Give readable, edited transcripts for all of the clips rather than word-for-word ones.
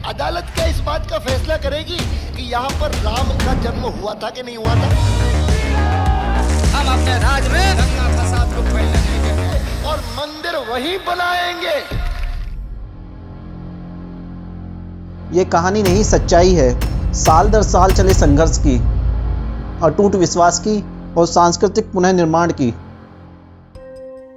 अदालत क्या इस बात का फैसला करेगी कि यहाँ पर राम का जन्म हुआ था कि नहीं हुआ था? हम अपने राज में दंगा फसाद को फैलने नहीं देंगे और मंदिर वहीं बनाएंगे। ये कहानी नहीं, सच्चाई है। साल दर साल चले संघर्ष की, अटूट विश्वास की और सांस्कृतिक पुनर्निर्माण की।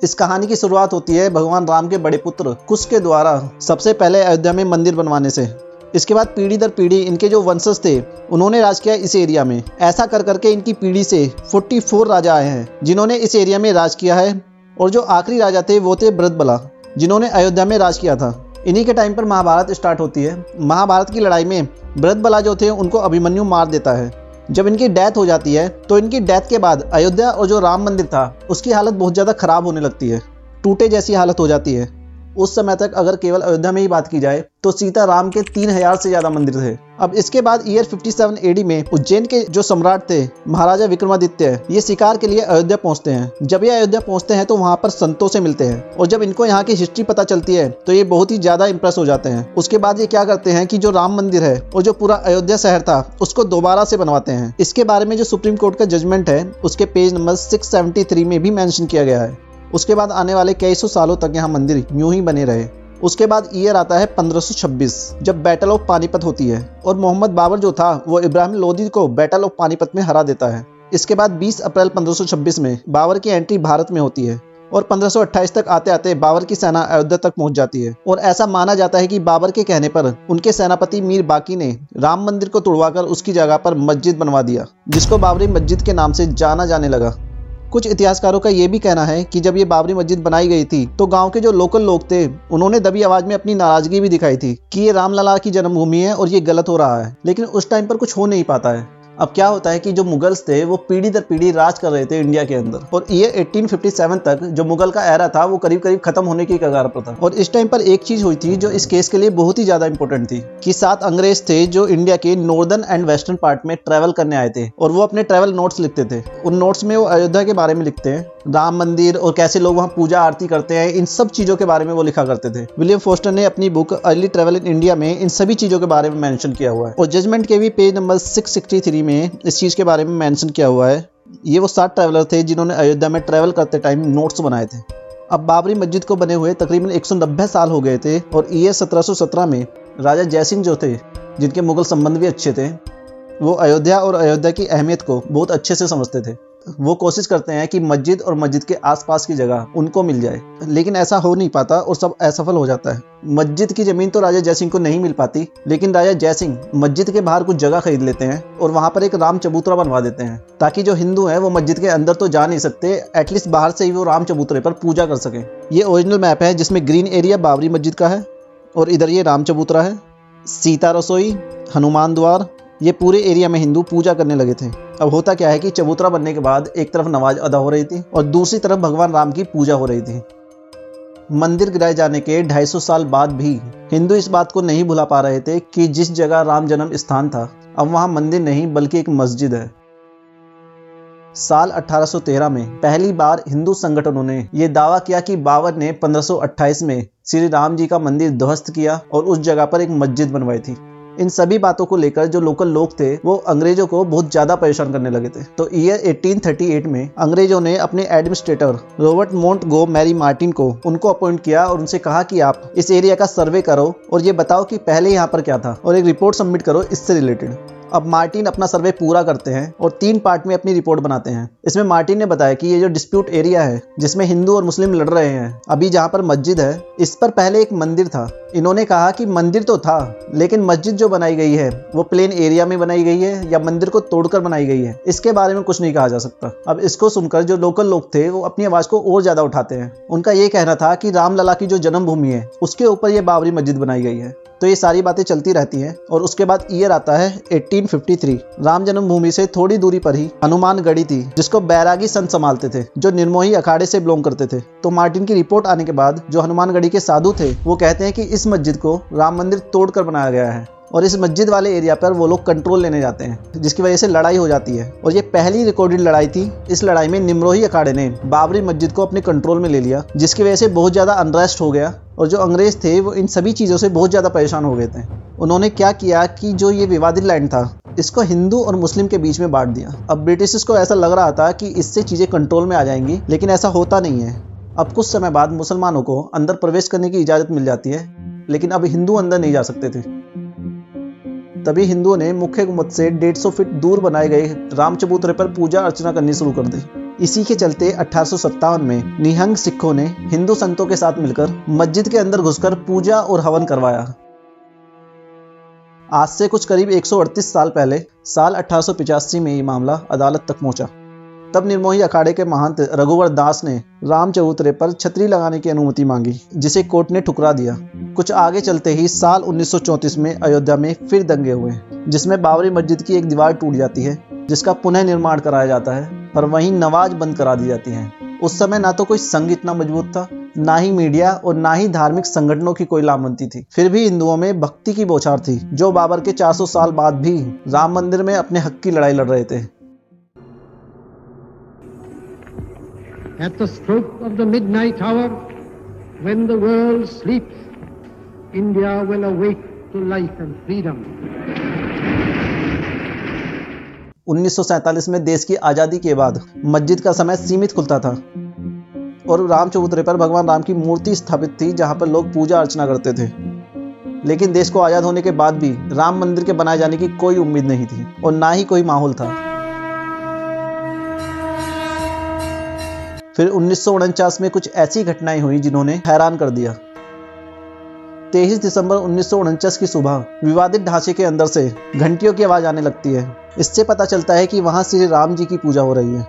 इस कहानी की शुरुआत होती है भगवान राम के बड़े पुत्र कुश के द्वारा सबसे पहले अयोध्या में मंदिर बनवाने से। इसके बाद पीढ़ी दर पीढ़ी इनके जो वंशज थे उन्होंने राज किया इस एरिया में। ऐसा कर करके इनकी पीढ़ी से 44 राजा आए हैं जिन्होंने इस एरिया में राज किया है। और जो आखिरी राजा थे वो थे बृहद्बला, जिन्होंने अयोध्या में राज किया था। इन्हीं के टाइम पर महाभारत स्टार्ट होती है। महाभारत की लड़ाई में बृहद्बला जो थे उनको अभिमन्यु मार देता है। जब इनकी डेथ हो जाती है तो इनकी डेथ के बाद अयोध्या और जो राम मंदिर था उसकी हालत बहुत ज़्यादा ख़राब होने लगती है, टूटे जैसी हालत हो जाती है। उस समय तक अगर केवल अयोध्या में ही बात की जाए तो सीता राम के 3000 से ज़्यादा मंदिर थे। अब इसके बाद ईयर 57 AD में उज्जैन के जो सम्राट थे महाराजा विक्रमादित्य, ये शिकार के लिए अयोध्या पहुंचते हैं। जब ये अयोध्या पहुंचते हैं तो वहां पर संतों से मिलते हैं और जब इनको यहाँ की हिस्ट्री पता चलती है तो ये बहुत ही ज़्यादा इंप्रेस हो जाते हैं। उसके बाद ये क्या करते हैं कि जो राम मंदिर है और जो पूरा अयोध्या शहर था उसको दोबारा से बनवाते हैं। इसके बारे में जो सुप्रीम कोर्ट का जजमेंट है उसके पेज नंबर 673 में भी मेंशन किया गया है। उसके बाद आने वाले कई सौ सालों तक यहाँ मंदिर यूं ही बने रहे। उसके बाद ईयर आता है 1526 जब बैटल ऑफ पानीपत होती है और मोहम्मद बाबर जो था वो इब्राहिम लोदी को बैटल ऑफ पानीपत में हरा देता है। इसके बाद 20 अप्रैल 1526 में बाबर की एंट्री भारत में होती है और 1528 तक आते आते बाबर की सेना अयोध्या तक पहुंच जाती है। और ऐसा माना जाता है कि बाबर के कहने पर उनके सेनापति मीर बाकी ने राम मंदिर को तुड़वाकर उसकी जगह पर मस्जिद बनवा दिया, जिसको बाबरी मस्जिद के नाम से जाना जाने लगा। कुछ इतिहासकारों का ये भी कहना है कि जब ये बाबरी मस्जिद बनाई गई थी तो गांव के जो लोकल लोग थे उन्होंने दबी आवाज में अपनी नाराजगी भी दिखाई थी कि ये रामलला की जन्मभूमि है और ये गलत हो रहा है। लेकिन उस टाइम पर कुछ हो नहीं पाता है। अब क्या होता है कि जो मुगल्स थे वो पीढ़ी दर पीढ़ी राज कर रहे थे इंडिया के अंदर और ईयर 1857 तक जो मुगल का एरा था वो करीब करीब खत्म होने की कगार पर था। और इस टाइम पर एक चीज हुई थी जो इस केस के लिए बहुत ही ज्यादा इंपॉर्टेंट थी कि 7 अंग्रेज थे जो इंडिया के नॉर्दर्न एंड वेस्टर्न पार्ट में ट्रैवल करने आए थे और वो अपने ट्रैवल नोट्स लिखते थे। उन नोट्स में वो अयोध्या के बारे में लिखते हैं, राम मंदिर और कैसे लोग वहाँ पूजा आरती करते हैं, इन सब चीज़ों के बारे में वो लिखा करते थे। विलियम फोस्टर ने अपनी book early travel in India में इन सभी चीज़ों के बारे में मेंशन किया हुआ है और जजमेंट के भी पेज नंबर 663 में इस चीज़ के बारे में मेंशन किया हुआ है। ये वो 7 ट्रैवलर थे जिन्होंने अयोध्या में ट्रैवल करते टाइम नोट्स बनाए थे। अब बाबरी मस्जिद को बने हुए तकरीबन 190 साल हो गए थे और ईयर 1717 में राजा जयसिंह जो थे, जिनके मुगल संबंध भी अच्छे थे, वो अयोध्या और अयोध्या की अहमियत को बहुत अच्छे से समझते थे। वो कोशिश करते हैं कि मस्जिद और मस्जिद के आसपास की जगह उनको मिल जाए, लेकिन ऐसा हो नहीं पाता और सब असफल हो जाता है। मस्जिद की ज़मीन तो राजा जयसिंह को नहीं मिल पाती, लेकिन राजा जयसिंह मस्जिद के बाहर कुछ जगह खरीद लेते हैं और वहाँ पर एक राम चबूतरा बनवा देते हैं ताकि जो हिंदू हैं वो मस्जिद के अंदर तो जा नहीं सकते, एटलीस्ट बाहर से ही वो राम चबूतरे पर पूजा कर सकें। ये ओरिजिनल मैप है जिसमें ग्रीन एरिया बाबरी मस्जिद का है और इधर ये राम चबूतरा है, सीता रसोई, हनुमान द्वार, ये पूरे एरिया में हिंदू पूजा करने लगे थे। अब होता क्या है कि चबूतरा बनने के बाद एक तरफ नमाज अदा हो रही थी और दूसरी तरफ भगवान राम की पूजा हो रही थी। मंदिर गिराए जाने के 250 साल बाद भी हिंदू इस बात को नहीं भुला पा रहे थे कि जिस जगह राम जन्म स्थान था अब वहां मंदिर नहीं बल्कि एक मस्जिद है। साल 1813 में पहली बार हिंदू संगठनों ने यह दावा किया कि बाबर ने 1528 में श्री राम जी का मंदिर ध्वस्त किया और उस जगह पर एक मस्जिद बनवाई थी। इन सभी बातों को लेकर जो लोकल लोग थे वो अंग्रेजों को बहुत ज्यादा परेशान करने लगे थे। तो ईयर 1838 में अंग्रेजों ने अपने एडमिनिस्ट्रेटर रॉबर्ट मोंटगो मैरी मार्टिन को उनको अपॉइंट किया और उनसे कहा कि आप इस एरिया का सर्वे करो और ये बताओ कि पहले यहाँ पर क्या था और एक रिपोर्ट सबमिट करो इससे रिलेटेड। अब मार्टिन अपना सर्वे पूरा करते हैं और 3 पार्ट में अपनी रिपोर्ट बनाते हैं। इसमें मार्टिन ने बताया कि ये जो डिस्प्यूट एरिया है जिसमें हिंदू और मुस्लिम लड़ रहे हैं, अभी जहाँ पर मस्जिद है इस पर पहले एक मंदिर था। इन्होंने कहा कि मंदिर तो था लेकिन मस्जिद जो बनाई गई है वो प्लेन एरिया में बनाई गई है या मंदिर को तोड़कर बनाई गई है, इसके बारे में कुछ नहीं कहा जा सकता। अब इसको सुनकर जो लोकल लोग थे वो अपनी आवाज को और ज्यादा उठाते हैं। उनका ये कहना था कि रामलला की जो जन्मभूमि है उसके ऊपर ये बाबरी मस्जिद बनाई गई है। तो ये सारी बातें चलती रहती हैं और उसके बाद ईयर आता है 1853। राम जन्मभूमि से थोड़ी दूरी पर ही हनुमानगढ़ी थी जिसको बैरागी संत संभालते थे जो निर्मोही अखाड़े से बिलोंग करते थे। तो मार्टिन की रिपोर्ट आने के बाद जो हनुमानगढ़ी के साधु थे वो कहते हैं कि इस मस्जिद को राम मंदिर तोड़कर बनाया गया है और इस मस्जिद वाले एरिया पर वो लोग कंट्रोल लेने जाते हैं, जिसकी वजह से लड़ाई हो जाती है। और ये पहली रिकॉर्डेड लड़ाई थी। इस लड़ाई में निमरोही अखाड़े ने बाबरी मस्जिद को अपने कंट्रोल में ले लिया, जिसकी वजह से बहुत ज़्यादा अनरेस्ट हो गया और जो अंग्रेज थे वो इन सभी चीज़ों से बहुत ज़्यादा परेशान हो गए थे। उन्होंने क्या किया कि जो ये विवादित लैंड था इसको हिंदू और मुस्लिम के बीच में बांट दिया। अब ब्रिटिश को ऐसा लग रहा था कि इससे चीज़ें कंट्रोल में आ जाएंगी, लेकिन ऐसा होता नहीं है। अब कुछ समय बाद मुसलमानों को अंदर प्रवेश करने की इजाज़त मिल जाती है, लेकिन अब हिंदू अंदर नहीं जा सकते थे। तभी हिंदुओं ने मुख्य गुम्बद से 150 फीट दूर बनाए गए राम चबूतरे पर पूजा अर्चना करनी शुरू कर दी। इसी के चलते 1857 में निहंग सिखों ने हिंदू संतों के साथ मिलकर मस्जिद के अंदर घुसकर पूजा और हवन करवाया। आज से कुछ करीब 138 साल पहले साल 1885 में ये मामला अदालत तक पहुंचा। तब निर्मोही अखाड़े के महंत रघुवर दास ने राम चबूतरे पर छतरी लगाने की अनुमति मांगी, जिसे कोर्ट ने ठुकरा दिया। कुछ आगे चलते ही साल 1934 में अयोध्या में फिर दंगे हुए, जिसमें बाबरी मस्जिद की एक दीवार टूट जाती है, जिसका पुनः निर्माण कराया जाता है, पर वहीं नमाज बंद करा दी जाती है। उस समय ना तो कोई संघ इतना मजबूत था, ना ही मीडिया और ना ही धार्मिक संगठनों की कोई लामबंदी थी। फिर भी हिंदुओं में भक्ति की बौछार थी, जो बाबर के 400 साल बाद भी राम मंदिर में अपने हक की लड़ाई लड़ रहे थे। At the stroke of the midnight hour, when the world sleeps, India will awake to life and freedom. 1947 में देश की आज़ादी के बाद मस्जिद का समय सीमित खुलता था और राम चबूतरे पर भगवान राम की मूर्ति स्थापित थी, जहां पर लोग पूजा अर्चना करते थे। लेकिन देश को आज़ाद होने के बाद भी राम मंदिर के बनाए जाने की कोई उम्मीद नहीं थी और ना ही कोई माहौल था। फिर 1949 में कुछ ऐसी घटनाएं हुई जिन्होंने हैरान कर दिया। 23 दिसंबर 1949 की सुबह विवादित ढांचे के अंदर से घंटियों की आवाज़ आने लगती है। इससे पता चलता है कि वहाँ श्री राम जी की पूजा हो रही है।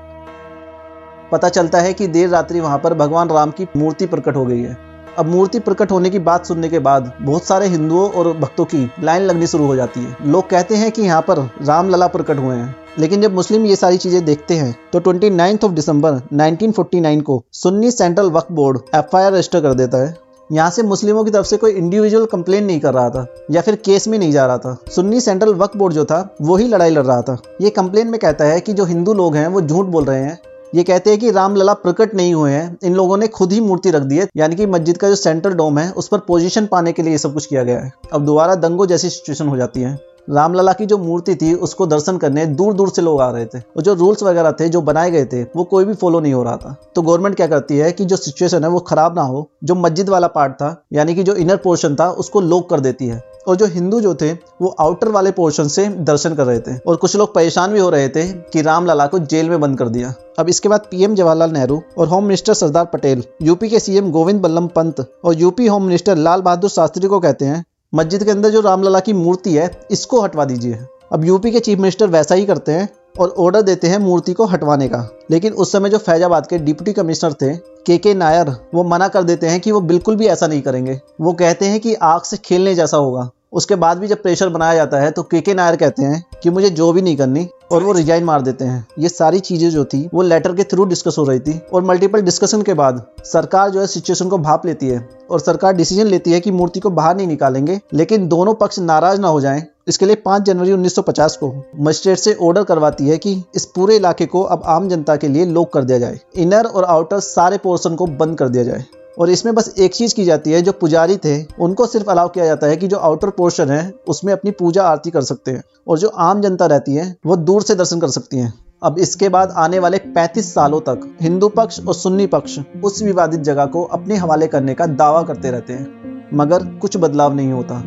पता चलता है कि देर रात्रि वहाँ पर भगवान राम की मूर्ति प्रकट हो गई है। अब मूर्ति प्रकट होने की बात सुनने के बाद बहुत सारे हिंदुओं और भक्तों की लाइन लगनी शुरू हो जाती है। लोग कहते हैं कि यहाँ पर रामलला प्रकट हुए हैं। लेकिन जब मुस्लिम ये सारी चीजें देखते हैं तो 29 दिसंबर 1949 को सुन्नी सेंट्रल वक्फ बोर्ड FIR रजिस्टर कर देता है। यहाँ से मुस्लिमों की तरफ से कोई इंडिविजुअल कंप्लेन नहीं कर रहा था या फिर केस में नहीं जा रहा था। सुन्नी सेंट्रल वक्फ बोर्ड जो था वही लड़ाई लड़ रहा था। ये कंप्लेन में कहता है कि जो हिंदू लोग हैं वो झूठ बोल रहे हैं। ये कहते हैं कि रामलला प्रकट नहीं हुए हैं, इन लोगों ने खुद ही मूर्ति रख दी है, यानी कि मस्जिद का जो सेंट्रल डोम है उस पर पोजीशन पाने के लिए ये सब कुछ किया गया है। अब दोबारा दंगों जैसी सिचुएशन हो जाती है। रामलला की जो मूर्ति थी उसको दर्शन करने दूर दूर से लोग आ रहे थे और जो रूल्स वगैरह थे जो बनाए गए थे वो कोई भी फॉलो नहीं हो रहा था। तो गवर्नमेंट क्या करती है कि जो सिचुएशन है वो खराब ना हो, जो मस्जिद वाला पार्ट था यानी कि जो इनर पोर्शन था उसको लॉक कर देती है और जो हिंदू जो थे वो आउटर वाले पोर्शन से दर्शन कर रहे थे। और कुछ लोग परेशान भी हो रहे थे कि रामलला को जेल में बंद कर दिया। अब इसके बाद PM जवाहरलाल नेहरू और home minister Sardar Patel, UP के CM गोविंद बल्लभ पंत और UP home minister Lal Bahadur Shastri को कहते हैं मस्जिद के अंदर जो रामलला की मूर्ति है इसको हटवा दीजिए। अब यूपी के चीफ मिनिस्टर वैसा ही करते हैं और ऑर्डर देते हैं मूर्ति को हटवाने का। लेकिन उस समय जो फैजाबाद के डिप्टी कमिश्नर थे KK नायर, वो मना कर देते हैं कि वो बिल्कुल भी ऐसा नहीं करेंगे। वो कहते हैं कि आग से खेलने जैसा होगा। उसके बाद भी जब प्रेशर बनाया जाता है तो KK नायर कहते हैं कि मुझे जो भी नहीं करनी और वो रिजाइन मार देते हैं। ये सारी चीजें जो थी वो लेटर के थ्रू डिस्कस हो रही थी और मल्टीपल डिस्कशन के बाद सरकार जो है सिचुएशन को भाप लेती है और सरकार डिसीजन लेती है कि मूर्ति को बाहर नहीं निकालेंगे, लेकिन दोनों पक्ष नाराज ना हो जाएं। इसके लिए 5 जनवरी 1950 को मजिस्ट्रेट से ऑर्डर करवाती है कि इस पूरे इलाके को अब आम जनता के लिए लॉक कर दिया जाए, इनर और आउटर सारे पोर्शन को बंद कर दिया जाए। और इसमें बस एक चीज़ की जाती है, जो पुजारी थे उनको सिर्फ अलाउ किया जाता है कि जो आउटर पोर्शन है उसमें अपनी पूजा आरती कर सकते हैं और जो आम जनता रहती है वो दूर से दर्शन कर सकती हैं। अब इसके बाद आने वाले 35 सालों तक हिंदू पक्ष और सुन्नी पक्ष उस विवादित जगह को अपने हवाले करने का दावा करते रहते हैं, मगर कुछ बदलाव नहीं होता।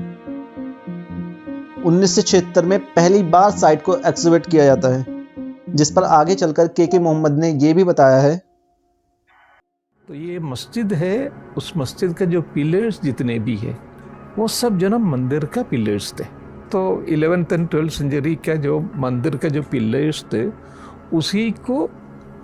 1976 में पहली बार साइट को एक्सकवेट किया जाता है, जिस पर आगे चलकर KK मोहम्मद ने यह भी बताया है। तो ये मस्जिद है, उस मस्जिद का जो पिलर्स जितने भी है वो सब जो ना मंदिर का पिलर्स थे। तो 11th and 12th सेंचुरी का जो मंदिर का जो पिलर्स थे उसी को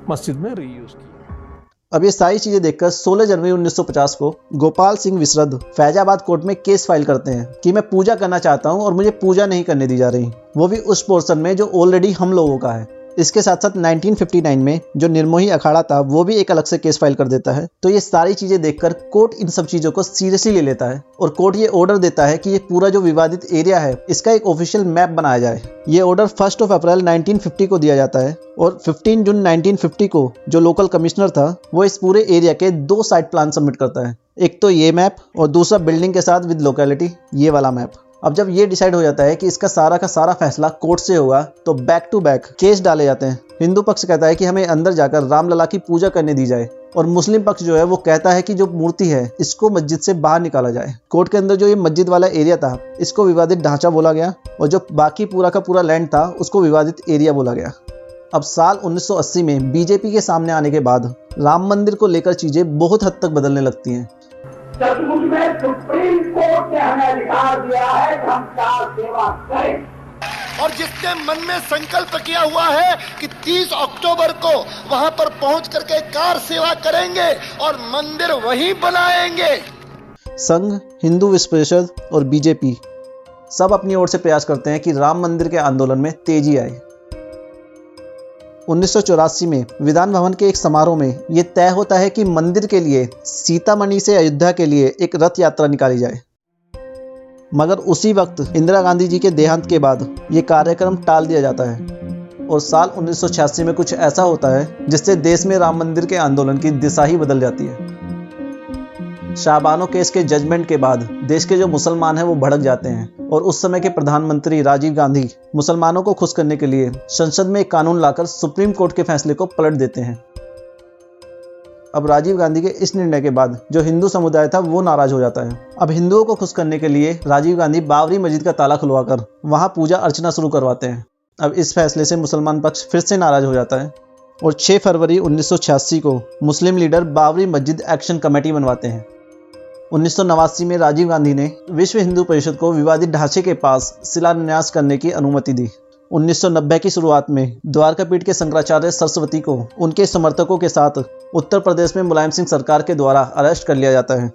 मस्जिद में रीयूज किया। अब ये सारी चीजें देखकर 16 जनवरी 1950 को गोपाल सिंह विसरद फैजाबाद कोर्ट में केस फाइल करते हैं कि मैं पूजा करना चाहता हूं और मुझे पूजा नहीं करने दी जा रही, वो भी उस पोर्शन में जो ऑलरेडी हम लोगों का है। इसके साथ साथ 1959 में जो निर्मोही अखाड़ा था वो भी एक अलग से केस फाइल कर देता है। तो ये सारी चीज़ें देखकर कोर्ट इन सब चीज़ों को सीरियसली ले लेता है और कोर्ट ये ऑर्डर देता है कि ये पूरा जो विवादित एरिया है इसका एक ऑफिशियल मैप बनाया जाए। ये ऑर्डर 1 अप्रैल 1950 को दिया जाता है और 15 जून 1950 को जो लोकल कमिश्नर था वो इस पूरे एरिया के 2 साइट प्लान सबमिट करता है। एक तो ये मैप और दूसरा बिल्डिंग के साथ विद लोकेलिटी ये वाला मैप। अब जब ये डिसाइड हो जाता है कि इसका सारा का सारा फैसला कोर्ट से होगा तो बैक टू बैक केस डाले जाते हैं। हिंदू पक्ष कहता है कि हमें अंदर जाकर रामलला की पूजा करने दी जाए और मुस्लिम पक्ष जो है वो कहता है कि जो मूर्ति है इसको मस्जिद से बाहर निकाला जाए। कोर्ट के अंदर जो ये मस्जिद वाला एरिया था इसको विवादित ढांचा बोला गया और जो बाकी पूरा का पूरा लैंड था उसको विवादित एरिया बोला गया। अब साल 1980 में बीजेपी के सामने आने के बाद राम मंदिर को लेकर चीजें बहुत हद तक बदलने लगती हैं। जब मुझमें सुप्रीम कोर्ट ने हमें अधिकार दिया है कि हम कार सेवा करें, और जिसने मन में संकल्प किया हुआ है कि 30 अक्टूबर को वहां पर पहुंच करके कार सेवा करेंगे और मंदिर वहीं बनाएंगे। संघ, हिंदू विश्व परिषद और बीजेपी सब अपनी ओर से प्रयास करते हैं कि राम मंदिर के आंदोलन में तेजी आए। 1984 में विधान भवन के एक समारोह में यह तय होता है कि मंदिर के लिए सीतामढ़ी से अयोध्या के लिए एक रथ यात्रा निकाली जाए। मगर उसी वक्त इंदिरा गांधी जी के देहांत के बाद ये कार्यक्रम टाल दिया जाता है और साल 1986 में कुछ ऐसा होता है जिससे देश में राम मंदिर के आंदोलन की दिशा ही बदल जाती है। शाहबानो केस के जजमेंट के बाद देश के जो मुसलमान हैं वो भड़क जाते हैं और उस समय के प्रधानमंत्री राजीव गांधी मुसलमानों को खुश करने के लिए संसद में एक कानून लाकर सुप्रीम कोर्ट के फैसले को पलट देते हैं। अब राजीव गांधी के इस निर्णय के बाद जो हिंदू समुदाय था वो नाराज हो जाता है। अब हिंदुओं को खुश करने के लिए राजीव गांधी बाबरी मस्जिद का ताला खुलवाकर वहां पूजा अर्चना शुरू करवाते हैं। अब इस फैसले से मुसलमान पक्ष फिर से नाराज हो जाता है और 6 फरवरी 1986 को मुस्लिम लीडर बाबरी मस्जिद एक्शन कमेटी बनवाते हैं। 1989 में राजीव गांधी ने विश्व हिंदू परिषद को विवादित ढांचे के पास शिलान्यास करने की अनुमति दी। 1990 की शुरुआत में द्वारका पीठ के शंकराचार्य सरस्वती को उनके समर्थकों के साथ उत्तर प्रदेश में मुलायम सिंह सरकार के द्वारा अरेस्ट कर लिया जाता है।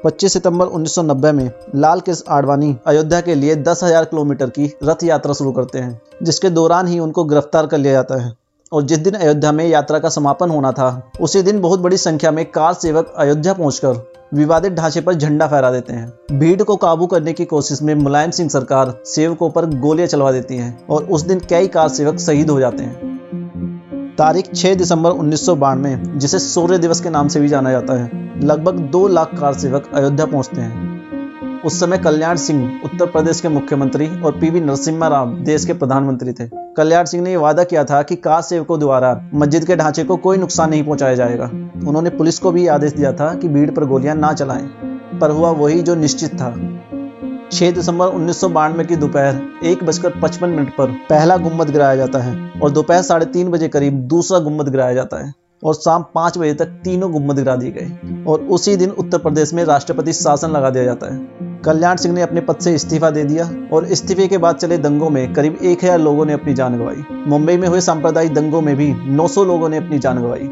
25 सितंबर 1990 में लाल कृष्ण आडवाणी अयोध्या के लिए 10,000 किलोमीटर की रथ यात्रा शुरू करते हैं, जिसके दौरान ही उनको गिरफ्तार कर लिया जाता है। और जिस दिन अयोध्या में यात्रा का समापन होना था उसी दिन बहुत बड़ी संख्या में कार सेवक अयोध्या पहुंचकर विवादित ढांचे पर झंडा फहरा देते हैं। भीड़ को काबू करने की कोशिश में मुलायम सिंह सरकार सेवकों पर गोलियां चलवा देती है और उस दिन कई कार सेवक शहीद हो जाते हैं। तारीख 6 दिसंबर 1992 जिसे शौर्य दिवस के नाम से भी जाना जाता है, लगभग 2 लाख कार सेवक अयोध्या पहुंचते हैं। उस समय कल्याण सिंह उत्तर प्रदेश के मुख्यमंत्री और पीवी नरसिम्हा राव देश के प्रधानमंत्री थे। कल्याण सिंह ने यह वादा किया था कि कार सेवकों द्वारा मस्जिद के ढांचे को कोई नुकसान नहीं पहुंचाया जाएगा। उन्होंने पुलिस को भी आदेश दिया था कि भीड़ पर गोलियां ना चलाएं, पर हुआ वही जो निश्चित था। 6 दिसंबर 1992 की दोपहर 1:55 पर पहला गुम्बद गिराया जाता है और दोपहर 3:30 बजे करीब दूसरा गुम्बद गिराया जाता है और शाम 5 बजे तक तीनों गुम्बद गिरा दिए गए और उसी दिन उत्तर प्रदेश में राष्ट्रपति शासन लगा दिया जाता है। कल्याण सिंह ने अपने पद से इस्तीफा दे दिया और इस्तीफे के बाद चले दंगों में करीब 1000 लोगों ने अपनी जान गंवाई। मुंबई में हुए सांप्रदायिक दंगों में भी 900 लोगों ने अपनी जान गंवाई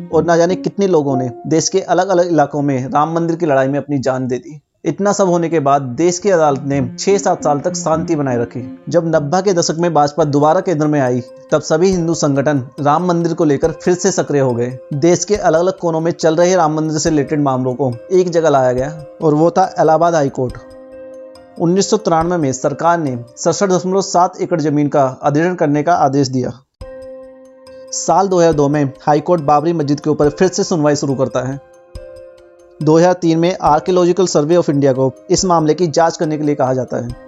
और ना जाने कितने लोगों ने देश के अलग अलग इलाकों में राम मंदिर की लड़ाई में अपनी जान दे दी। इतना सब होने के बाद देश की अदालत ने 6-7 साल तक शांति बनाए रखी। जब 90 के दशक में भाजपा दोबारा केंद्र में आई तब सभी हिंदू संगठन राम मंदिर को लेकर फिर से सक्रिय हो गए। देश के अलग अलग कोनों में चल रहे राम मंदिर से रिलेटेड मामलों को एक जगह लाया गया और वो था इलाहाबाद हाई कोर्ट। 1993 में सरकार ने 67.7 एकड़ जमीन का अधिग्रहण करने का आदेश दिया। साल 2002 में हाईकोर्ट बाबरी मस्जिद के ऊपर फिर से सुनवाई शुरू करता है। 2003 में आर्कियोलॉजिकल सर्वे ऑफ इंडिया को इस मामले की जांच करने के लिए कहा जाता है।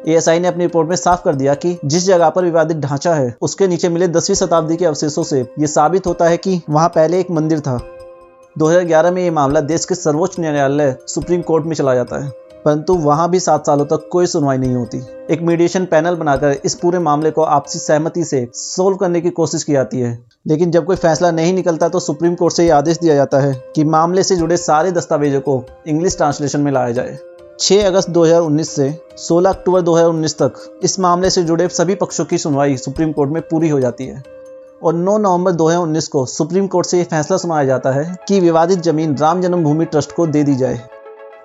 एएसआई ने अपनी रिपोर्ट में साफ कर दिया कि जिस जगह पर विवादित ढांचा है उसके नीचे मिले 10वीं शताब्दी के अवशेषों से यह साबित होता है कि वहां पहले एक मंदिर था। 2011 में यह मामला देश के सर्वोच्च न्यायालय सुप्रीम कोर्ट में चला जाता है, परंतु वहां भी 7 सालों तक कोई सुनवाई नहीं होती। एक मीडिएशन पैनल बनाकर इस पूरे मामले को आपसी सहमति से सोल्व करने की कोशिश की जाती है, लेकिन जब कोई फैसला नहीं निकलता तो सुप्रीम कोर्ट से यह आदेश दिया जाता है कि मामले से जुड़े सारे दस्तावेजों को इंग्लिश ट्रांसलेशन में लाया जाए। 6 अगस्त 2019 से 16 अक्टूबर 2019 तक इस मामले से जुड़े सभी पक्षों की सुनवाई सुप्रीम कोर्ट में पूरी हो जाती है और 9 नवंबर 2019 को सुप्रीम कोर्ट से यह फैसला सुनाया जाता है कि विवादित जमीन राम जन्मभूमि ट्रस्ट को दे दी जाए।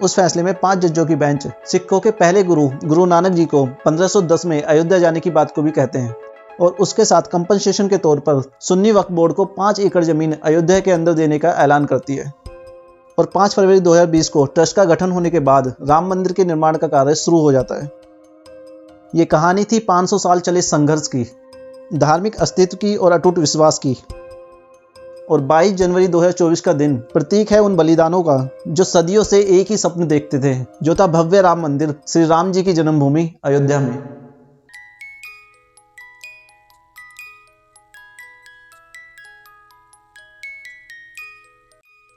उस फैसले में 5 जजों की बेंच सिखों के पहले गुरु नानक जी को 1510 में अयोध्या जाने की बात को भी कहते हैं। और उसके साथ कंपनसेशन के तौर पर सुन्नी वक्फ बोर्ड को 5 एकड़ जमीन अयोध्या के अंदर देने का ऐलान करती है। और 5 फरवरी 2020 को ट्रस्ट का गठन होने के बाद राम मंदिर के निर्माण का कार्य शुरू हो जाता है। ये कहानी थी 500 साल चले संघर्ष की, धार्मिक अस्तित्व की और अटूट विश्वास की। और 22 जनवरी 2024 का दिन प्रतीक है उन बलिदानों का जो सदियों से एक ही सपने देखते थे, जो था भव्य राम मंदिर, श्री राम जी की जन्मभूमि अयोध्या में।